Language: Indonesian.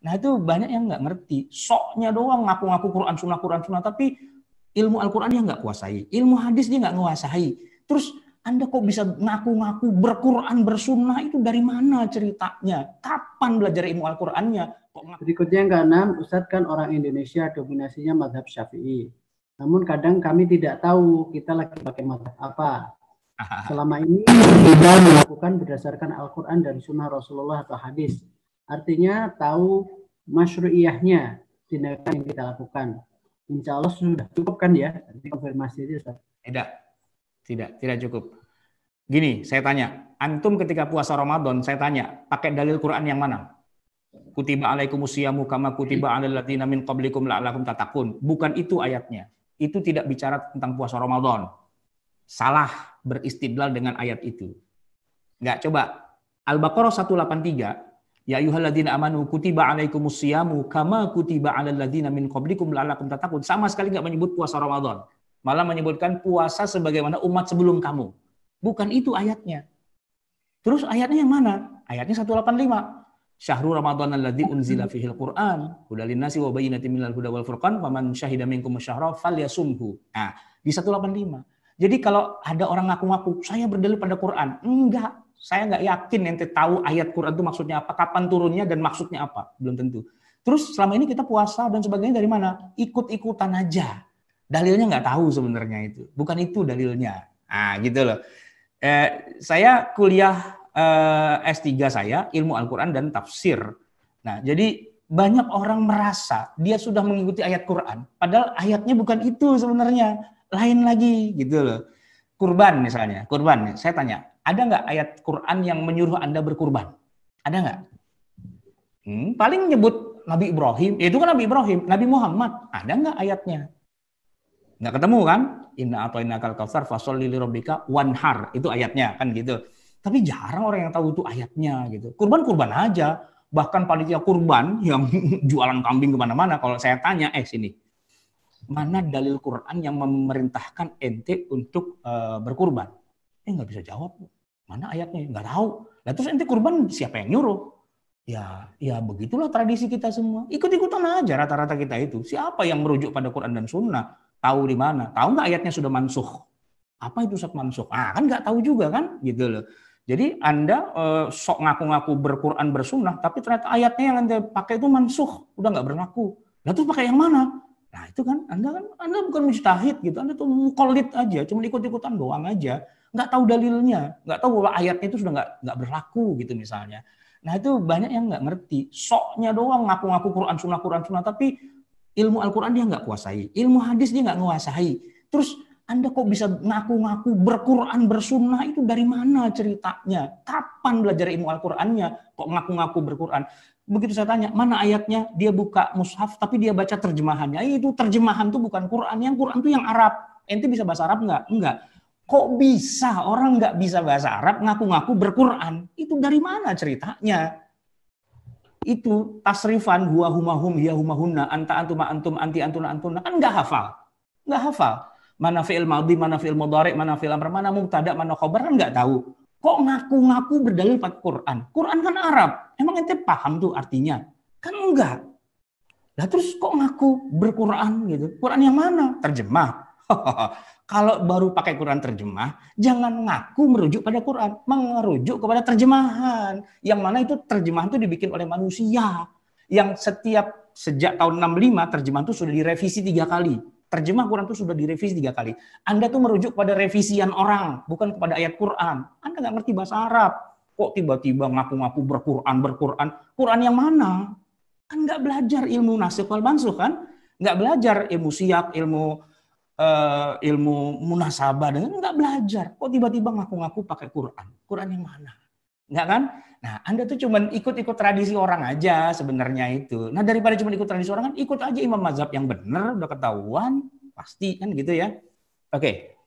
Nah itu banyak yang nggak ngerti. Soknya doang ngaku-ngaku Quran Sunnah, tapi ilmu Al-Quran dia nggak kuasai. Ilmu hadis dia nggak nguasai. Terus Anda kok bisa ngaku-ngaku berquran bersunnah, itu dari mana ceritanya? Kapan belajar ilmu Al-Qurannya? Berikutnya yang keenam, Ustadz kan orang Indonesia dominasinya mazhab Syafi'i. Namun kadang kami tidak tahu kita lagi pakai mazhab apa. Selama ini kita melakukan berdasarkan Al-Quran dan Sunnah Rasulullah atau hadis. Artinya tahu masyru'iyahnya tindakan yang kita lakukan. Insya Allah sudah cukup kan ya? Nanti konfirmasi itu Ustaz. Tidak cukup. Gini, saya tanya, antum ketika puasa Ramadan, saya tanya, pakai dalil Quran yang mana? Kutiba alaikumusyamu kama kutiba alal ladzina min qablikum la'allakum tattaqun. Bukan itu ayatnya. Itu tidak bicara tentang puasa Ramadan. Salah beristidlal dengan ayat itu. Enggak, coba. Al-Baqarah 183, ya ayyuhalladzina amanu kutiba alaikumusyamu kama kutiba alal ladzina min qablikum la'allakum tattaqun. Sama sekali enggak menyebut puasa Ramadan. Malah menyebutkan puasa sebagaimana umat sebelum kamu. Bukan itu ayatnya. Terus ayatnya yang mana? Ayatnya 185. Syahrul Ramadan alladzi unzila fihil Qur'an hudal linnasi wa bayyinatin minal huda wal furqan faman syahida minkum asyhara falyasumhu. Nah, di 185. Jadi kalau ada orang ngaku-ngaku saya berdalil pada Quran, enggak. Saya enggak yakin ente tahu ayat Quran itu maksudnya apa, kapan turunnya dan maksudnya apa, belum tentu. Terus selama ini kita puasa dan sebagainya dari mana? Ikut-ikutan aja. Dalilnya enggak tahu sebenarnya itu. Bukan itu dalilnya. Nah, gitu loh. Saya kuliah S3 saya ilmu Al-Quran dan tafsir. Nah, jadi banyak orang merasa dia sudah mengikuti ayat Quran, padahal ayatnya bukan itu sebenarnya, lain lagi gitu loh. Kurban misalnya, kurban. Saya tanya, ada nggak ayat Quran yang menyuruh Anda berkurban? Ada nggak? Paling nyebut Nabi Ibrahim, itu kan Nabi Ibrahim, Nabi Muhammad, ada nggak ayatnya? Nggak ketemu kan? Inna a'tainakal kautsar fasholli lirabbika wanhar, itu ayatnya kan gitu. Tapi jarang orang yang tahu itu ayatnya gitu. Kurban aja. Bahkan panitia kurban yang jualan kambing kemana-mana, kalau saya tanya, sini, mana dalil Quran yang memerintahkan ente untuk berkurban? Nggak bisa jawab. Mana ayatnya? Nggak tahu. Nah, terus ente kurban siapa yang nyuruh? Ya begitulah tradisi kita semua. Ikut-ikutan aja rata-rata kita itu. Siapa yang merujuk pada Quran dan Sunnah? Tahu di mana? Tahu nggak ayatnya sudah mansukh? Apa itu Ustaz mansukh? Kan nggak tahu juga kan? Gitu loh. Jadi Anda sok ngaku-ngaku berquran bersunnah, tapi ternyata ayatnya yang Anda pakai itu mansukh, udah nggak berlaku. Nah terus pakai yang mana? Nah itu kan Anda bukan mujtahid gitu, Anda tuh muqallid aja, cuma ikut-ikutan doang aja, nggak tahu dalilnya, nggak tahu bahwa ayatnya itu sudah nggak berlaku gitu misalnya. Nah itu banyak yang nggak ngerti, soknya doang ngaku-ngaku Quran Sunnah, tapi ilmu Al-Quran dia nggak kuasai, ilmu hadis dia nggak nguasai. Terus Anda kok bisa ngaku-ngaku berquran bersunnah, itu dari mana ceritanya? Kapan belajar ilmu Al-Qurannya? Kok ngaku-ngaku berquran? Begitu saya tanya, mana ayatnya? Dia buka mushaf tapi dia baca terjemahannya. Itu terjemahan tuh bukan Quran. Yang Quran tuh yang Arab. Ente bisa bahasa Arab nggak? Enggak. Kok bisa orang nggak bisa bahasa Arab ngaku-ngaku berquran? Itu dari mana ceritanya? Itu tasrifan huwa humahum hiya humahunna anta antuma antum anti antuna antuna, kan nggak hafal. Nggak hafal. Mana fi'il madhi, mana fi'il mudhari, mana fi'il amr, mana mubtada, mana khabar, kan nggak tahu. Kok ngaku-ngaku berdalil pada Quran? Quran kan Arab. Emang ente paham tuh artinya? Kan enggak. Lah terus kok ngaku berquran gitu? Quran yang mana? Terjemah. Kalau baru pakai Quran terjemah, jangan ngaku merujuk pada Quran, merujuk kepada terjemahan. Yang mana itu terjemahan itu dibikin oleh manusia. Yang sejak tahun 65 terjemahan itu sudah direvisi 3 kali. Terjemah Quran itu sudah direvisi 3 kali. Anda tuh merujuk pada revisian orang, bukan kepada ayat Quran. Anda nggak ngerti bahasa Arab. Kok tiba-tiba ngaku-ngaku berquran? Quran yang mana? Kan nggak belajar ilmu nasikh wal mansukh kan? Nggak belajar ilmu siyak, ilmu munasabah, dan nggak belajar. Kok tiba-tiba ngaku-ngaku pakai Quran? Quran yang mana? Nggak kan? Nah, Anda tuh cuma ikut-ikut tradisi orang aja sebenarnya itu. Nah, daripada cuma ikut tradisi orang, kan ikut aja imam mazhab yang benar, udah ketahuan, pasti kan gitu ya. Oke.